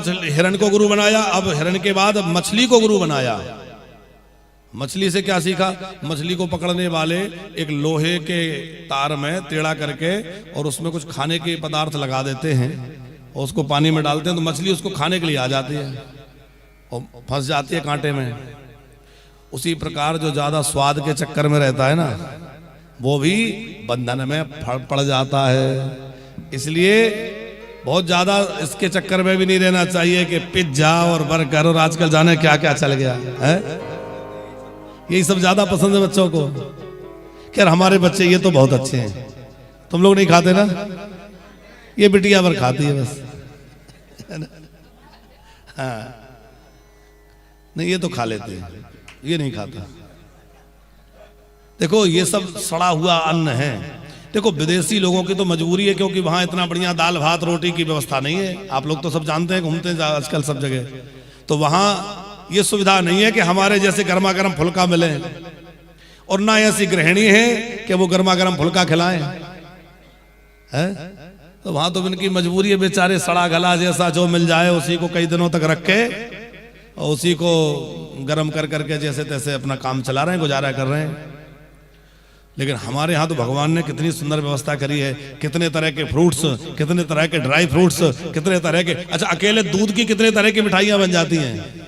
मछली हिरण को गुरु बनाया, अब हिरण के बाद मछली को गुरु बनाया। मछली से क्या सीखा? मछली को पकड़ने वाले एक लोहे के तार में टेढ़ा करके और उसमें कुछ खाने के पदार्थ लगा देते हैं और उसको पानी में डालते हैं तो मछली उसको खाने के लिए आ जाती है और फंस जाती है कांटे में। उसी प्रकार जो ज्यादा स्वाद के चक्कर में रहता है ना, वो भी बंधन में पड़ जाता है। इसलिए बहुत ज्यादा इसके चक्कर में भी नहीं रहना चाहिए कि पिज्जा और बर्गर और आजकल जाने क्या क्या चल गया है, यही सब ज्यादा पसंद है बच्चों को। खैर हमारे बच्चे ये तो बहुत अच्छे हैं, तुम लोग नहीं खाते ना, ये बिटिया भर खाती है बस, है ना? हाँ नहीं ये तो खा लेते हैं, ये नहीं खाता। देखो ये सब सड़ा हुआ अन्न है। देखो विदेशी लोगों की तो मजबूरी है, क्योंकि वहां इतना बढ़िया दाल भात रोटी की व्यवस्था नहीं है। आप लोग तो सब जानते हैं, घूमते हैं आजकल सब जगह, तो वहां ये सुविधा नहीं है कि हमारे जैसे गर्मा गर्म फुल्का मिले, और ना ऐसी गृहिणी है कि वो गर्मा गर्म फुल्का खिलाएं, है? तो वहां तो इनकी मजबूरी है, बेचारे सड़ा गला जैसा जो मिल जाए उसी को कई दिनों तक रखे और उसी को गर्म कर करके जैसे तैसे अपना काम चला रहे हैं, गुजारा कर रहे हैं। लेकिन हमारे यहाँ तो भगवान ने कितनी सुंदर व्यवस्था करी है, कितने तरह के फ्रूट्स, कितने तरह के ड्राई फ्रूट्स, कितने तरह के, अच्छा अकेले दूध की कितने तरह की मिठाइयां बन जाती हैं।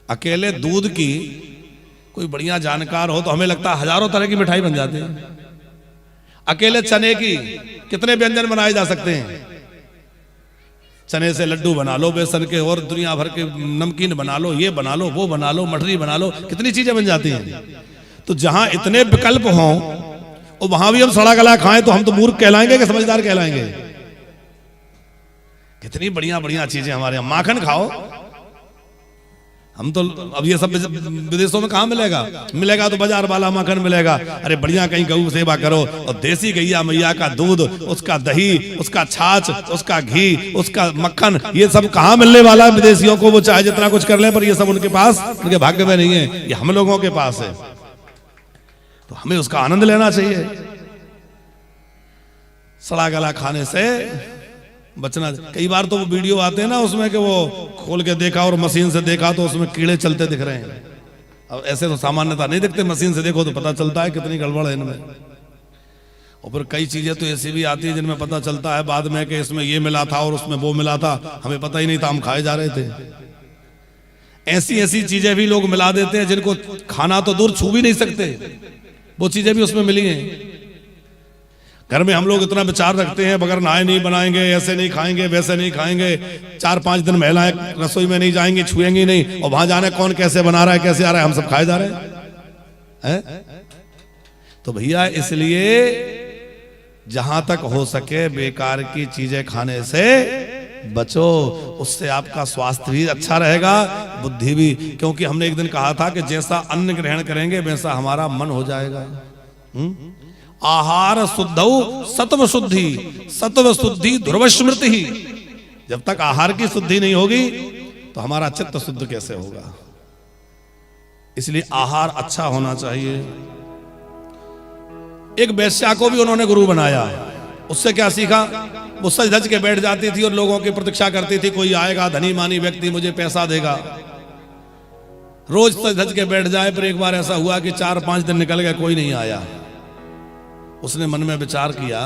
अकेले दूध की कोई बढ़िया जानकार हो तो हमें लगता है हजारों तरह की मिठाई बन जाती है। अकेले चने की कितने व्यंजन बनाए जा सकते हैं। चने से लड्डू बना लो, बेसन के और दुनिया भर के नमकीन बना लो, ये बना लो, वो बना लो, मठरी बना लो, कितनी चीजें बन जाती हैं। तो जहां इतने विकल्प हों और वहां भी हम सड़ा गला खाएं तो हम तो मूर्ख कहलाएंगे कि समझदार कहलाएंगे। कितनी बढ़िया बढ़िया चीजें हमारे यहाँ। माखन खाओ, हम तो अब ये सब विदेशों में कहाँ मिलेगा? मिलेगा तो बाजार वाला माखन मिलेगा। अरे बढ़िया कहीं गऊ सेवा करो और देसी गैया मैया का दूध, उसका दही, उसका छाछ, उसका घी, उसका मक्खन, ये सब कहाँ मिलने वाला है विदेशियों को? वो चाहे जितना कुछ कर ले पर ये सब उनके पास, उनके भाग्य में नहीं है, ये हम लोगों के पास है। तो हमें उसका आनंद लेना चाहिए। सड़ा गला खाने से बचना। कई बार तो वो वीडियो आते हैं ना उसमें कि वो खोल के देखा और मशीन से देखा तो उसमें कीड़े चलते दिख रहे हैं। अब ऐसे तो सामान्यता नहीं दिखते, मशीन से देखो तो पता चलता है कितनी गड़बड़ है इनमें। और फिर कई चीजें तो ऐसी भी आती है जिनमें पता चलता है बाद में कि इसमें ये मिला था और उसमें वो मिला था, हमें पता ही नहीं था, हम खाए जा रहे थे। ऐसी ऐसी चीजें भी लोग मिला देते हैं जिनको खाना तो दूर छू भी नहीं सकते, वो चीजें भी उसमें मिली हैं। घर में हम लोग इतना विचार रखते हैं, बगैर नहाए नहीं बनाएंगे, ऐसे नहीं खाएंगे, वैसे नहीं खाएंगे, 4-5 दिन महिलाएं रसोई में नहीं जाएंगी, छुएंगी नहीं, और वहां जाने कौन कैसे बना रहा है, कैसे आ रहा है, हम सब खाए जा रहे हैं। तो भैया इसलिए जहां तक हो सके बेकार की चीजें खाने से बचो, उससे आपका स्वास्थ्य भी अच्छा रहेगा, बुद्धि भी। क्योंकि हमने एक दिन कहा था कि जैसा अन्न ग्रहण करेंगे वैसा हमारा मन हो जाएगा। आहार शुद्धौ सत्व शुद्धि, सत्व शुद्धि ध्रुव स्मृति ही। जब तक आहार की शुद्धि नहीं होगी तो हमारा चित्त शुद्ध कैसे होगा? इसलिए आहार अच्छा होना चाहिए। एक वेश्या को भी उन्होंने गुरु बनाया। उससे क्या सीखा? वो सज धज के बैठ जाती थी और लोगों की प्रतीक्षा करती थी, कोई आएगा धनी मानी व्यक्ति मुझे पैसा देगा। रोज सज धज के बैठ जाए, पर एक बार ऐसा हुआ कि 4-5 दिन निकल गए, कोई नहीं आया। उसने मन में विचार किया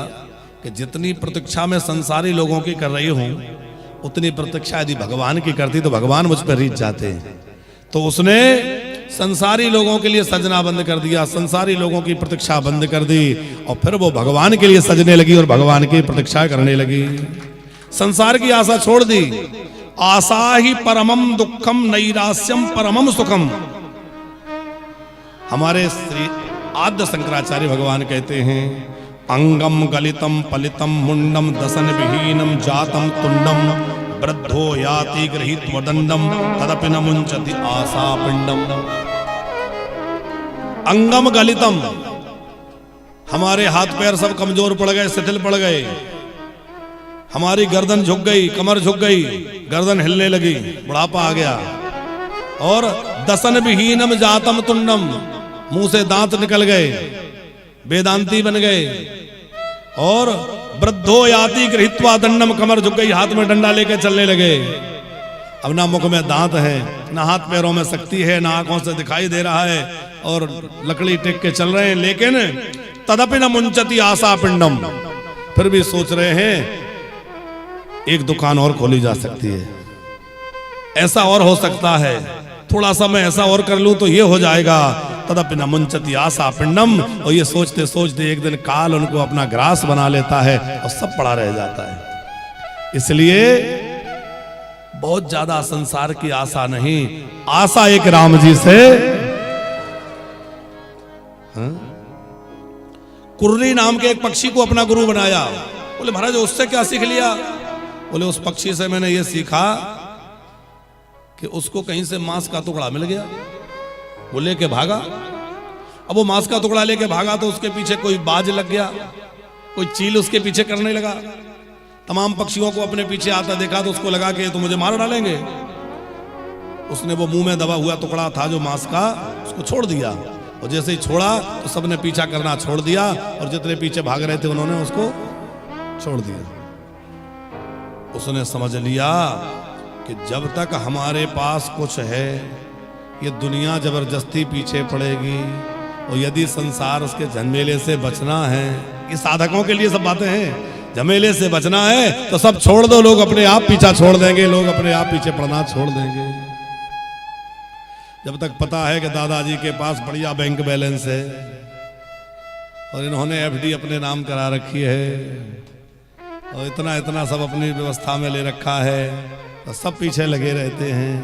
कि जितनी प्रतीक्षा में संसारी लोगों की कर रही हूं, उतनी प्रतीक्षा यदि भगवान की करती तो भगवान मुझ पर रीझ जाते। तो उसने संसारी लोगों के लिए सजना बंद कर दिया, संसारी लोगों की प्रतीक्षा बंद कर दी, और फिर वो भगवान के लिए सजने लगी और भगवान की प्रतीक्षा करने लगी। संसार की आशा छोड़ दी। आशा ही परमम दुखम नैरास्यम परमम सुखम। हमारे श्री आद्य शंकराचार्य भगवान कहते हैं, अंगम गलितम पलितम मुंडम दसन विहीनम जातम तुंडम वृद्धो याति गृहीत्वा दंडम तदपि न मुंचति आशा पिंडम। अंगम गलितम, हमारे हाथ पैर सब कमजोर पड़ गए, शिथिल पड़ गए, हमारी गर्दन झुक गई, कमर झुक गई, गर्दन हिलने लगी, बुढ़ापा आ गया। और दसन विहीनम जातम तुंडम, मुंह से दांत निकल गए, वेदांती बन गए। और वृद्धो याति गृहीत्वा दंडम, कमर झुक गई, हाथ में डंडा लेके चलने लगे। अब ना मुख में दांत है, ना हाथ पैरों में शक्ति है, ना आंखों से दिखाई दे रहा है, और लकड़ी टेक के चल रहे हैं। लेकिन तदपि न मुंचति आशा पिंडम, फिर भी सोच रहे हैं एक दुकान और खोली जा सकती है, ऐसा और हो सकता है, थोड़ा सा मैं ऐसा और कर लूं तो ये हो जाएगा। तदपि न मुंचति आशा पिंडम, और ये सोचते सोचते एक दिन काल उनको अपना ग्रास बना लेता है और सब पड़ा रह जाता है। इसलिए बहुत ज्यादा संसार की आशा नहीं, आशा एक राम जी से। कुर्री नाम के एक पक्षी को अपना गुरु बनाया। बोले महाराज उससे क्या सीख लिया? बोले उस पक्षी से मैंने ये सीखा कि उसको कहीं से मांस का टुकड़ा मिल गया, वो लेके भागा। अब वो मांस का टुकड़ा लेके भागा तो उसके पीछे कोई बाज लग गया, कोई चील उसके पीछे करने लगा। तमाम पक्षियों को अपने पीछे आता देखा तो उसको लगा कि तो मुझे मार डालेंगे। उसने वो मुंह में दबा हुआ टुकड़ा था जो मांस का, उसको छोड़ दिया, और जैसे ही छोड़ा तो सबने पीछा करना छोड़ दिया, और जितने पीछे भाग रहे थे उन्होंने उसको छोड़ दिया। उसने समझ लिया कि जब तक हमारे पास कुछ है ये दुनिया जबरदस्ती पीछे पड़ेगी, और यदि संसार उसके झमेले से बचना है, ये साधकों के लिए सब बातें हैं, झमेले से बचना है तो सब छोड़ दो, लोग अपने आप पीछा छोड़ देंगे, लोग अपने आप पीछे पड़ना छोड़ देंगे। जब तक पता है कि दादाजी के पास बढ़िया बैंक बैलेंस है और इन्होंने एफडी अपने नाम करा रखी है और इतना इतना सब अपनी व्यवस्था में ले रखा है, तो सब पीछे लगे रहते हैं।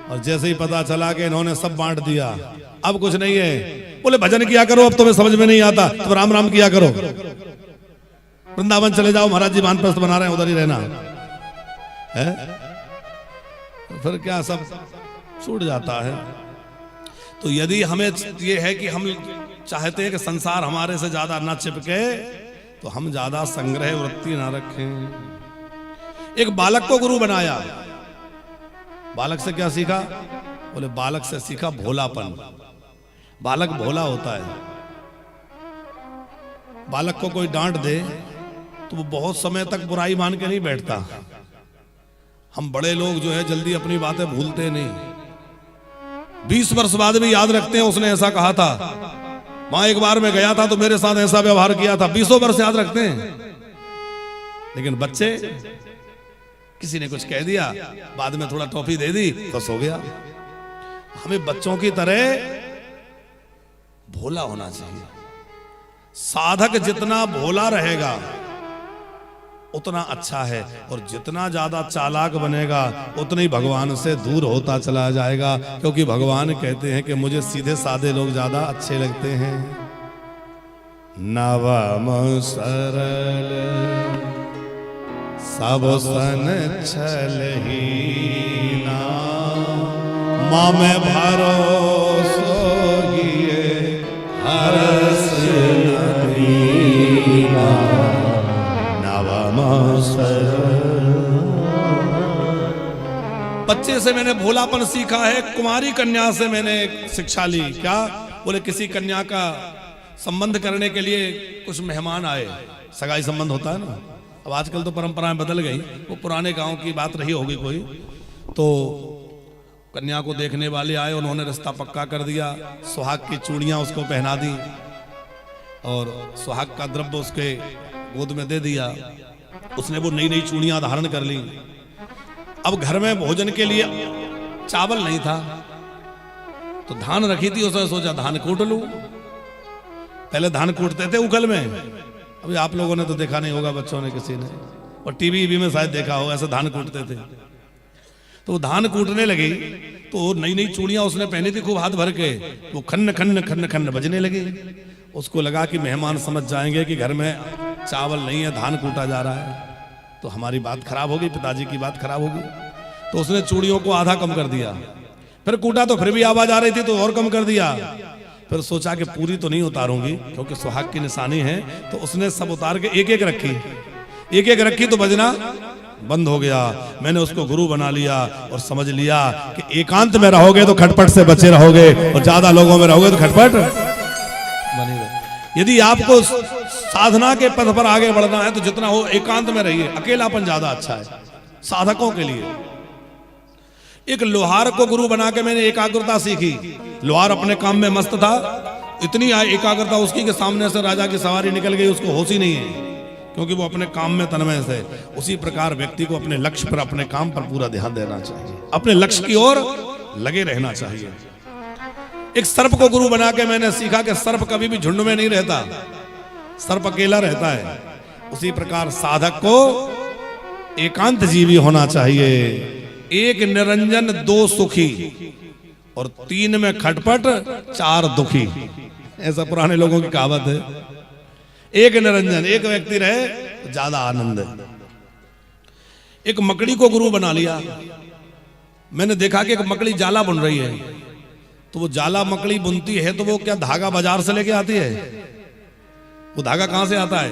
और जैसे ही पता चला कि इन्होंने सब बांट दिया, अब कुछ नहीं है, बोले भजन किया करो, अब तुम्हें समझ में नहीं आता तो राम राम किया करो, वृंदावन चले जाओ, महाराज जी वानप्रस्थ बना रहे हैं, उधर ही रहना है। फिर क्या सब छूट जाता है। तो यदि हमें ये है कि हम चाहते हैं कि संसार हमारे से ज्यादा न चिपके, तो हम ज्यादा संग्रह वृत्ति ना रखें। एक बालक को गुरु बनाया। बालक से क्या सीखा? बोले बालक से सीखा भोलापन। बालक भोला होता है। बालक को कोई डांट दे तो वो बहुत समय तक बुराई मान के नहीं बैठता। हम बड़े लोग जो है जल्दी अपनी बातें भूलते नहीं, 20 वर्ष बाद भी याद रखते हैं उसने ऐसा कहा था, वहां एक बार मैं गया था तो मेरे साथ ऐसा व्यवहार किया था, 20 वर्ष याद रखते हैं। लेकिन बच्चे, किसी ने कुछ कह दिया, बाद में थोड़ा टॉफी दे दी, बस हो गया। हमें बच्चों की तरह भोला होना चाहिए। साधक जितना भोला रहेगा उतना अच्छा है, और जितना ज्यादा चालाक बनेगा उतना ही भगवान से दूर होता चला जाएगा, क्योंकि भगवान कहते हैं कि मुझे सीधे साधे लोग ज्यादा अच्छे लगते हैं। नवम सरल सब सन छलहीना, माँ में भरोसो गिए हरस नदीना। बच्चे से मैंने भोलापन सीखा है। कुमारी कन्या से मैंने शिक्षा ली। क्या? बोले किसी कन्या का संबंध करने के लिए कुछ मेहमान आए, सगाई संबंध होता है ना, अब आजकल तो परंपराएं बदल गई, वो पुराने गांव की बात रही होगी कोई, तो कन्या को देखने वाले आए, उन्होंने रिश्ता पक्का कर दिया, सुहाग की चूड़ियां उसको पहना दी और सुहाग का द्रव्य उसके गोद में दे दिया। उसने वो नई नई चूड़ियां धारण कर ली। अब घर में भोजन के लिए चावल नहीं था तो धान रखी थी, उसने सोचा धान कूट लूं। पहले धान कूटते थे उखल में, अभी आप लोगों ने तो देखा नहीं होगा, बच्चों ने किसी ने, और टीवी में शायद देखा हो, ऐसे धान कूटते थे। तो वो धान कूटने लगी तो नई नई चूड़ियां उसने पहनी थी खूब हाथ भर के, वो खन्न खन्न खन्न खन्न बजने लगी। उसको लगा कि मेहमान समझ जाएंगे कि घर में चावल नहीं है, धान कूटा जा रहा है, तो हमारी बात खराब होगी, पिताजी की बात खराब होगी। तो उसने चूड़ियों को आधा कम कर दिया, फिर कूटा तो फिर भी आवाज आ रही थी तो और कम कर दिया। फिर सोचा कि पूरी तो नहीं उतारूंगी क्योंकि सुहाग की निशानी है, तो उसने सब उतार के एक एक रखी तो बजना बंद हो गया। मैंने उसको गुरु बना लिया और समझ लिया कि एकांत में रहोगे तो खटपट से बचे रहोगे और ज्यादा लोगों में रहोगे तो खटपट बनी रहे। यदि आपको साधना के पथ पर आगे बढ़ना है तो जितना हो एकांत में रहिए, अकेलापन ज्यादा अच्छा है साधकों के लिए। एक लोहार को गुरु बना के मैंने एकाग्रता सीखी। लोहार अपने काम में मस्त था, इतनी एकाग्रता उसकी के सामने से राजा की सवारी निकल गई, उसको होश ही नहीं है, क्योंकि वो अपने काम में तन्मय है। उसी प्रकार व्यक्ति को अपने लक्ष्य पर, अपने काम पर पूरा ध्यान देना चाहिए, अपने लक्ष्य की ओर लगे रहना चाहिए। एक सर्प को गुरु बना के मैंने सीखा कि सर्प कभी भी झुंड में नहीं रहता, सर्प अकेला रहता है। उसी प्रकार साधक को एकांत जीवी होना चाहिए। एक निरंजन दो सुखी और तीन में खटपट चार दुखी, ऐसा पुराने लोगों की कहावत है। एक निरंजन, एक व्यक्ति रहे तो ज्यादा आनंद है। एक मकड़ी को गुरु बना लिया। मैंने देखा कि एक मकड़ी जाला बुन रही है, तो वो जाला मकड़ी बुनती है तो वो क्या धागा बाजार से लेके आती है? वो धागा कहां से आता है?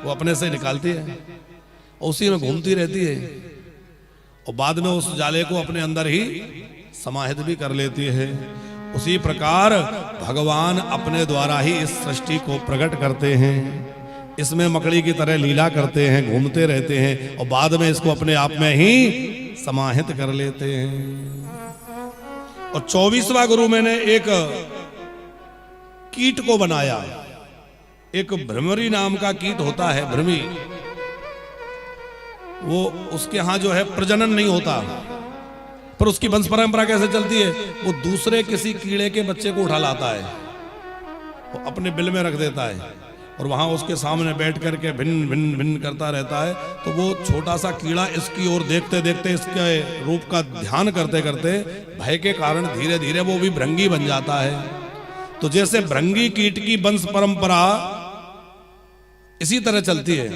वो अपने से निकालती है और उसी में घूमती रहती है और बाद में उस जाले को अपने अंदर ही समाहित भी कर लेती है। उसी प्रकार भगवान अपने द्वारा ही इस सृष्टि को प्रकट करते हैं, इसमें मकड़ी की तरह लीला करते हैं, घूमते रहते हैं और बाद में इसको अपने आप में ही समाहित कर लेते हैं। और 24वां गुरु मैंने एक कीट को बनाया। एक भ्रमरी नाम का कीट होता है, भ्रमी, वो उसके यहां जो है प्रजनन नहीं होता, पर उसकी वंश परंपरा कैसे चलती है? वो दूसरे किसी कीड़े के बच्चे को उठा लाता है, वो अपने बिल में रख देता है और वहां उसके सामने बैठ करके भिन्न भिन्न भिन्न करता रहता है। तो वो छोटा सा कीड़ा इसकी ओर देखते देखते इसके रूप का ध्यान करते करते भय के कारण धीरे धीरे वो भी भृंगी बन जाता है। तो जैसे भृंगी कीट की वंश परंपरा इसी तरह चलती है।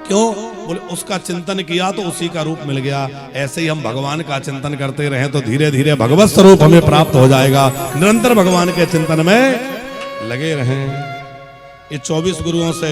क्यों? बोले उसका चिंतन किया तो उसी का रूप मिल गया। ऐसे ही हम भगवान का चिंतन करते रहें तो धीरे धीरे भगवत स्वरूप हमें प्राप्त हो जाएगा। निरंतर भगवान के चिंतन में लगे रहें। ये 24 गुरुओं से